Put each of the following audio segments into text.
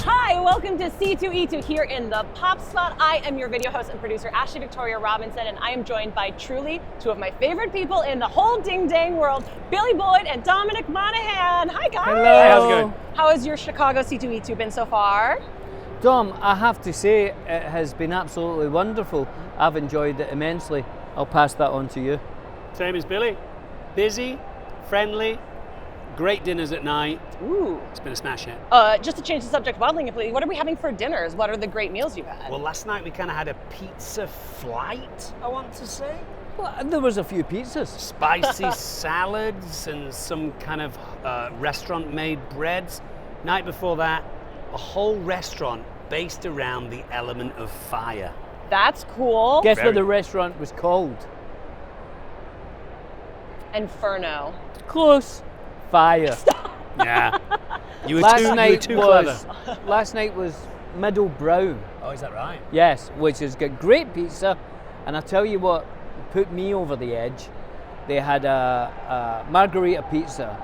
Hi, welcome to C2E2 here in the Pop Spot. I am your video host and producer, Ashley Victoria Robinson, and I am joined by truly two of my favorite people in the whole ding-dang world, Billy Boyd and Dominic Monaghan. Hi, guys. Hello. Hi, how's it going? How has your Chicago C2E2 been so far? Dom, I have to say it has been absolutely wonderful. I've enjoyed it immensely. I'll pass that on to you. Same as Billy. Busy, friendly, great dinners at night. Ooh. It's been a smash hit. Just to change the subject wildly completely, what are we having for dinners? What are the great meals you've had? Well, last night we kind of had a pizza flight, I want to say. Well, there was a few pizzas. Spicy salads and some kind of restaurant-made breads. Night before that, a whole restaurant based around the element of fire. That's cool. Guess what the restaurant was called? Inferno. Close. Fire. Yeah. You were Last too clever. Last night was Middle Brown. Oh, is that right? Yes, which has got great pizza. And I tell you what put me over the edge. They had a margarita pizza,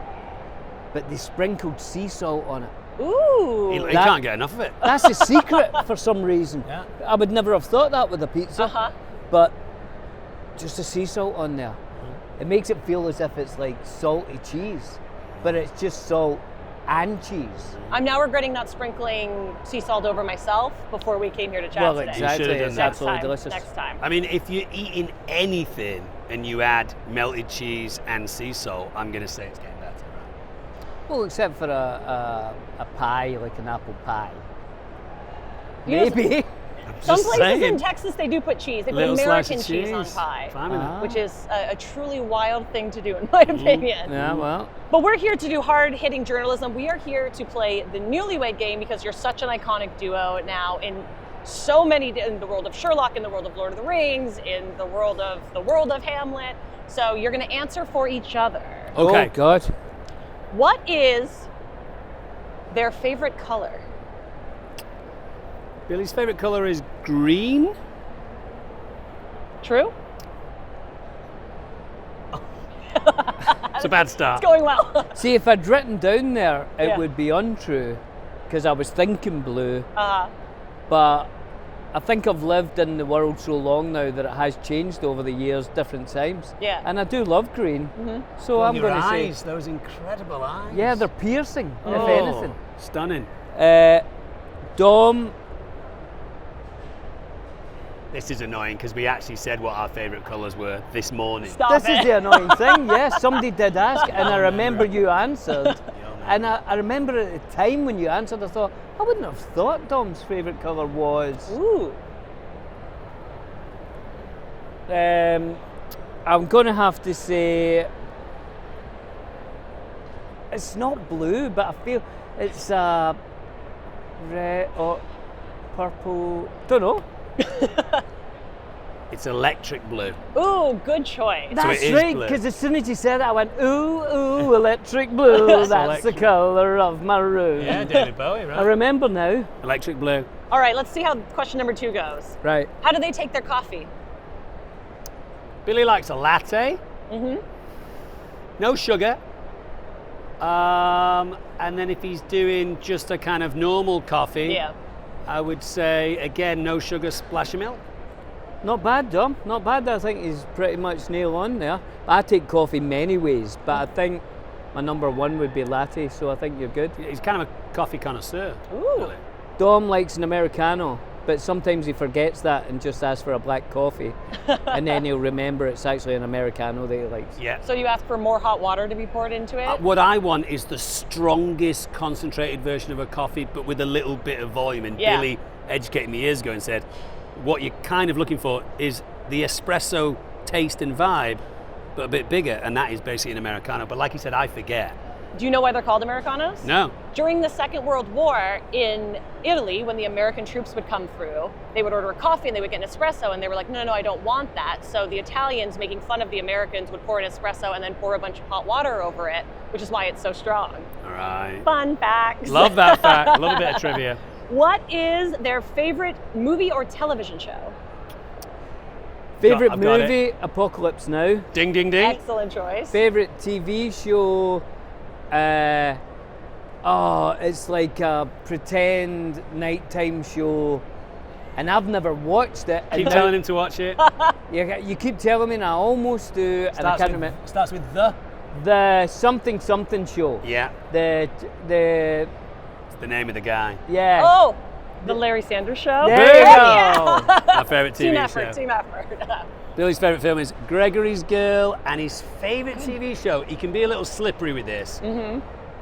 but they sprinkled sea salt on it. Ooh. You can't get enough of it. That's a secret for some reason. Yeah. I would never have thought that with a pizza. Uh-huh. But just a sea salt on there. It makes it feel as if it's like salty cheese, but it's just salt and cheese. I'm now regretting not sprinkling sea salt over myself before we came here to chat Well, today. exactly. You should have It's done that. absolutely delicious. Next time. I mean, if you're eating anything and you add melted cheese and sea salt, I'm going to say it's getting better, right? Well, except for a pie, like an apple pie. You know, Maybe. Some Just places in saying. Texas, they do put cheese. They put Little slice American of cheese on cheese. pie, Fine with that. which is a truly wild thing to do, in my opinion. Yeah, well. But we're here to do hard-hitting journalism. We are here to play the Newlywed Game because you're such an iconic duo now in so many, in the world of Sherlock, in the world of Lord of the Rings, in the world of Hamlet. So you're going to answer for each other. Okay. Oh, God. What is their favorite color? Billy's favorite color is green. True? It's a bad start. It's going well. See, if I'd written down there, it Yeah. would be untrue, because I was thinking blue. Uh, But I think I've lived in the world so long now that it has changed over the years, different times. Yeah. And I do love green. So I'm Your going to eyes, say, those incredible eyes. yeah, they're piercing, if Oh, anything. Stunning. Dom, This is annoying because we actually said what our favourite colours were this morning. stop this it. is the annoying thing. Yes, somebody did ask, and I remember you answered. And I remember at the time when you answered, I thought, I wouldn't have thought Dom's favourite colour was. Ooh. I'm going to have to say it's not blue, but I feel it's red or purple. Don't know. It's electric blue. Ooh, good choice. That's it is right, blue. because as soon as you said it, I went, ooh, electric blue. That's the electric. colour of my room. David Bowie, I remember now. Electric blue. All right, let's see how question number 2 goes. Right. How do they take their coffee? Billy likes a latte. No sugar. And then if he's doing just a kind of normal coffee, Yeah. I would say, again, no sugar, splash of milk. Not bad, Dom. Not bad. I think he's pretty much nail on there. I take coffee many ways, but I think my number 1 would be latte, so I think you're good. He's kind of a coffee connoisseur. Ooh. Billy. Dom likes an Americano, but sometimes he forgets that and just asks for a black coffee. And then he'll remember it's actually an Americano that he likes. Yeah. So you ask for more hot water to be poured into it? What I want is the strongest concentrated version of a coffee, but with a little bit of volume. And Yeah. Billy educated me years ago and said, what you're kind of looking for is the espresso taste and vibe, but a bit bigger, and that is basically an Americano. But like you said, I forget. Do you know why they're called Americanos? No. During the Second World War in Italy, when the American troops would come through, they would order a coffee and they would get an espresso, and they were like, no, I don't want that. So the Italians, making fun of the Americans, would pour an espresso and then pour a bunch of hot water over it, which is why it's so strong. All right. Fun facts. Love that fact. Love a bit of trivia. What is their favorite movie or television show? Favorite I've got it. movie? Apocalypse Now. Ding, ding, ding. Excellent choice. Favorite TV show? It's like a pretend nighttime show, and I've never watched it. Keep telling him to watch it. You keep telling me, and I almost do, and I can't remember. Starts with the. The something show. Yeah, The it's the name of the guy. yeah. Oh, the Larry Sanders Show. There you Yeah. go. My favorite TV Team show. effort, team effort. Billy's favorite film is Gregory's Girl, and his favorite TV show. He can be a little slippery with this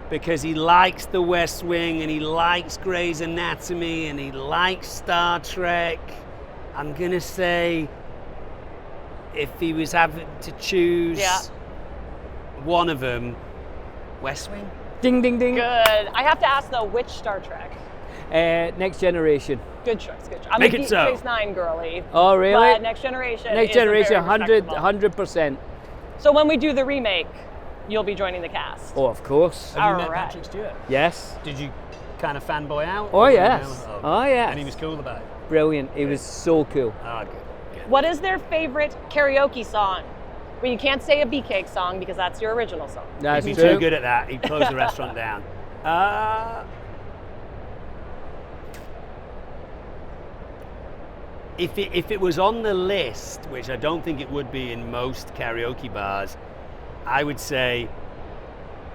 because he likes The West Wing, and he likes Grey's Anatomy, and he likes Star Trek. I'm gonna say, if he was having to choose one of them, West Wing. Ding, ding, ding. Good. I have to ask though, which Star Trek? Next Generation. Good choice. Good choice. I'm Make a it Deep so. Space Nine girly. Oh, really? But Next Generation. Next is a Generation, very 100%. So when we do the remake, you'll be joining the cast. Oh, of course. Have you met Alright. Patrick Stewart? Yes. Did you kind of fanboy out? Oh, yes. Oh, yes. And he was cool about it. Brilliant. He was so cool. Ah, good. What is their favorite karaoke song? Well, you can't say a Beefcake song because that's your original song. That's He'd be true. too good at that. He'd close the restaurant down. If it was on the list, which I don't think it would be in most karaoke bars, I would say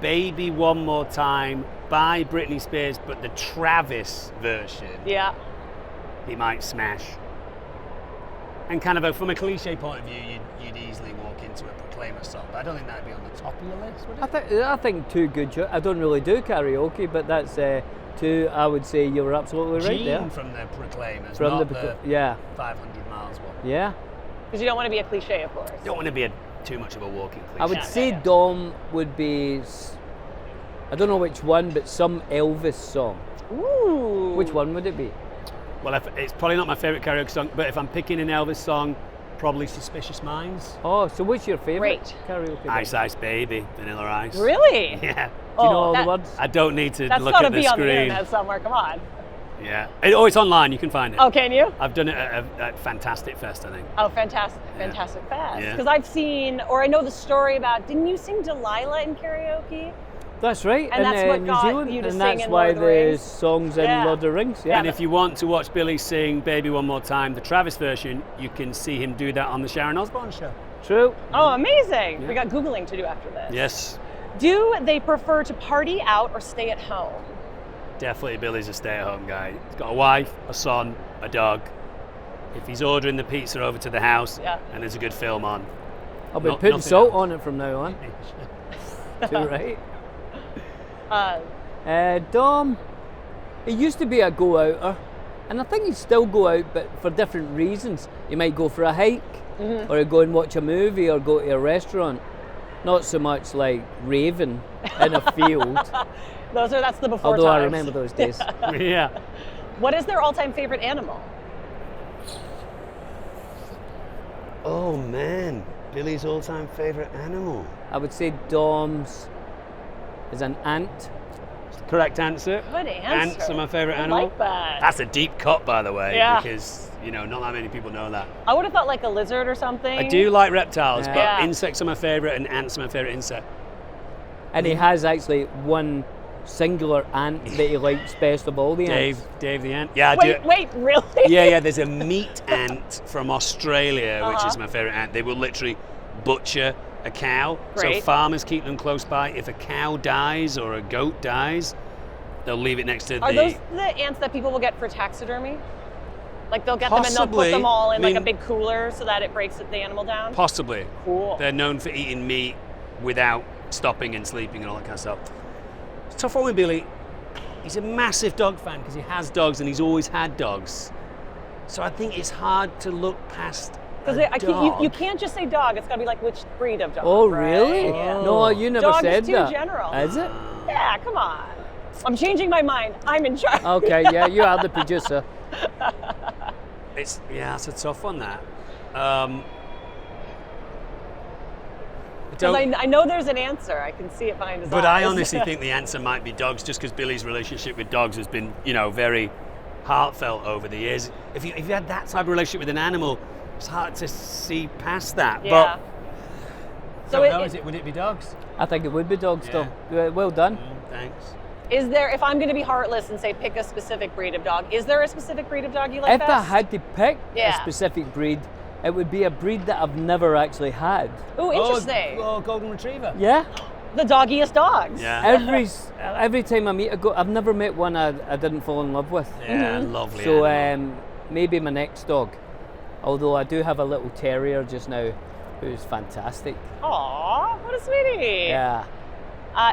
Baby One More Time by Britney Spears, but the Travis version, Yeah. he might smash. And kind of from a cliche point of view, you'd easily walk into a Proclaimer song, but I don't think that'd be on the top of the list, would it? I think two good choices. I don't really do karaoke, but that's two. I would say you were absolutely right Gene there. from the Proclaimers, From not the the yeah, 500 miles one. yeah. Because you don't want to be a cliche, of course. Don't want to be too much of a walking cliche. I would Yeah, say yeah. Dom would be. I don't know which one, but some Elvis song. Ooh. Which one would it be? Well, it's probably not my favourite karaoke song, but if I'm picking an Elvis song, probably Suspicious Minds. Oh, so what's your favourite Great. karaoke? Ice Ice Baby, Vanilla Ice. Really? Yeah. Do you know all that- the words? I don't need to That's look got to at the be on the screen. internet somewhere. Come on. Yeah. It's online. You can find it. Oh, can you? I've done it at Fantastic Fest, I think. Oh, fantastic. Fantastic fast. Yeah. Because I've seen, or I know the story about, didn't you sing Delilah in karaoke? That's right. And in that's what New got Zealand, you to and sing that's in why Lord of the the Rings? songs in Yeah. Lord of the Rings. Yeah. And if you want to watch Billy sing Baby One More Time, the Travis version, you can see him do that on the Sharon Osbourne show. True. Oh, amazing. Yeah. We got Googling to do after this. Yes. Do they prefer to party out or stay at home? Definitely Billy's a stay-at-home guy. He's got a wife, a son, a dog. If he's ordering the pizza over to the house Yeah. and there's a good film on, I'll be No- putting nothing salt else. on it from now on. Too right. Uh, Dom, he used to be a go-outer, and I think he'd still go out, but for different reasons. He might go for a hike, or he'd go and watch a movie, or go to a restaurant. Not so much like raving in a field, that's the before although I times. remember those days. yeah. What is their all-time favorite animal? Oh man, Billy's all-time favorite animal. I would say Dom's is an ant. Correct answer. Good answer. Ants are my favorite I animal. like that. That's a deep cut, by the way, Yeah. because not that many people know that. I would have thought like a lizard or something. I do like reptiles, Yeah. but Yeah. insects are my favorite, and ants are my favorite insect. And he has actually one singular ant that he likes best of all the ants. Dave the ant. Yeah, I do. Wait, really? Yeah. There's a meat ant from Australia, which Uh-huh. is my favorite ant. They will literally butcher a cow. So Great. farmers keep them close by. If a cow dies or a goat dies, they'll leave it next to Are the. those the ants that people will get for taxidermy? Like they'll get them and they'll Possibly. put them all in I like a mean- big cooler so that it breaks the animal down? Possibly. Cool. They're known for eating meat without stopping and sleeping and all that kind of stuff. It's a tough one with Billy. He's a massive dog fan because he has dogs and he's always had dogs. So I think it's hard to look past Because a dog. you can't just say dog. It's got to be like which breed of dog. Oh, right? really? Yeah. No, you never Dog said is too that. general. Is it? Yeah, come on. I'm changing my mind. I'm in charge. Okay, yeah, you are the producer. It's a tough one that. Because I know there's an answer. I can see it behind his eyes. But I honestly think the answer might be dogs, just because Billy's relationship with dogs has been, very heartfelt over the years. If you had that type of relationship with an animal, it's hard to see past that. Yeah. But So would it be dogs? I think it would be dogs Yeah. still. Well done. Thanks. is there, if I'm going to be heartless and say pick a specific breed of dog, is there a specific breed of dog you like If best? I had to pick Yeah. a specific breed, it would be a breed that I've never actually had. Ooh, interesting. Oh, golden retriever. Yeah. The doggiest dogs. Yeah. Every time I meet I've never met one I didn't fall in love with. Yeah, lovely. So animal. maybe my next dog. Although I do have a little terrier just now who's fantastic. Aw, what a sweetie. Yeah.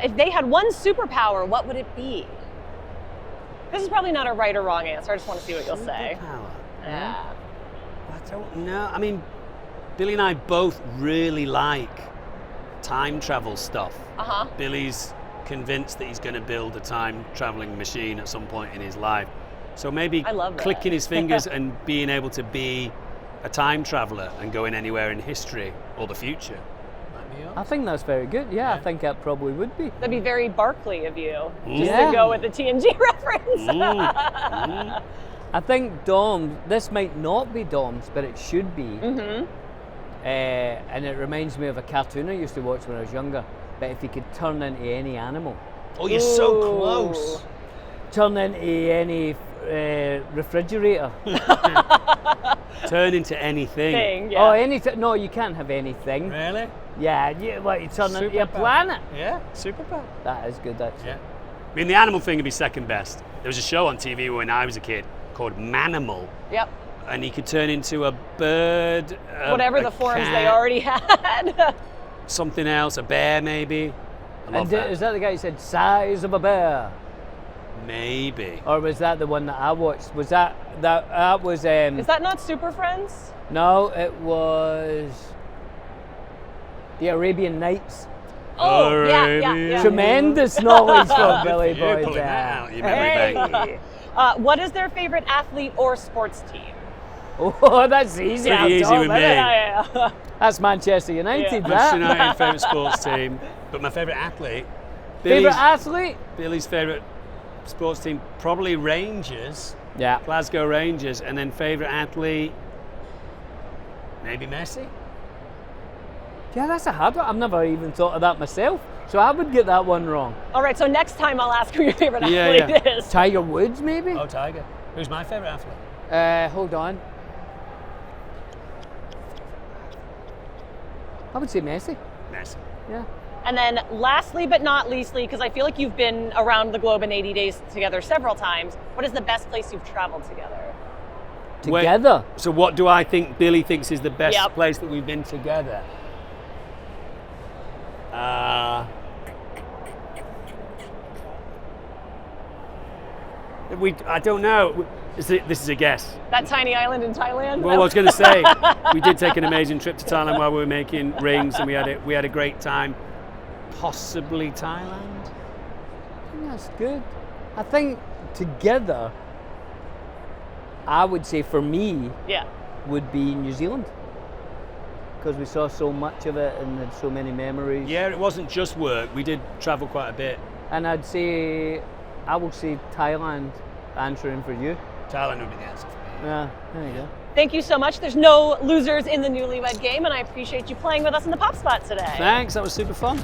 If they had one superpower, what would it be? This is probably not a right or wrong answer. I just want to see what you'll say. Superpower. Yeah. I don't know. I mean, Billy and I both really like time travel stuff. Uh-huh. Billy's convinced that he's going to build a time traveling machine at some point in his life. So maybe I love that. clicking his fingers and being able to be a time traveler and going anywhere in history or the future. Might be yours. I think that's very good. Yeah, I think that probably would be. That'd be very Barkley of you, just Yeah. to go with the TNG reference. I think Dom, this might not be Dom's, but it should be. Mm-hmm. And it reminds me of a cartoon I used to watch when I was younger. But if you could turn into any animal, Oh, you're so close. turn into any refrigerator. Turn into anything. Thing, yeah. Oh, anything? No, you can't have anything. Really? Yeah, you turn into a Superpower. planet. Yeah, superpower. That is good, actually. Yeah. I mean, the animal thing would be second best. There was a show on TV when I was a kid called Manimal, Yep. and he could turn into a bird, Whatever a the forms cat, they already had. something else, a bear maybe. I love And that. is that the guy who said size of a bear? Maybe. Or was that the one that I watched? Was that was Is that not Super Friends? no, it was the Arabian Nights. Oh, yeah. Tremendous knowledge from Good Billy for you, Boyd pulling that there. out, your memory bank. What is their favorite athlete or sports team? Oh, that's easy. Pretty easy Tom, with isn't me. it? Yeah. That's Manchester United. Yeah. That. Manchester United favourite sports team, but my favourite athlete. Favorite athlete? Billy's favourite sports team, probably Rangers, Yeah. Glasgow Rangers, and then favourite athlete, maybe Messi. Yeah, that's a hard one. I've never even thought of that myself. So I would get that one wrong. All right, so next time I'll ask who your favorite Yeah, athlete yeah. is. Tiger Woods, maybe? Oh, Tiger. Who's my favourite athlete? Hold on. I would say Messi. Messi. Yeah. And then lastly but not leastly, because I feel like you've been around the globe in 80 days together several times, what is the best place you've traveled together? Together. So what do I think Billy thinks is the best Yep. place that we've been together? I don't know. This is a guess. That tiny island in Thailand? Well, I was going to say, we did take an amazing trip to Thailand while we were making rings, and we had a great time. Possibly Thailand. I think that's good. I think together, I would say for me, Yeah. would be New Zealand. Because we saw so much of it and had so many memories. Yeah, it wasn't just work. We did travel quite a bit. And I will say Thailand, answering for you. Thailand would be the answer for me. Yeah, there you go. Thank you so much. There's no losers in the Newlywed Game, and I appreciate you playing with us in the Pop Spot today. Thanks, that was super fun.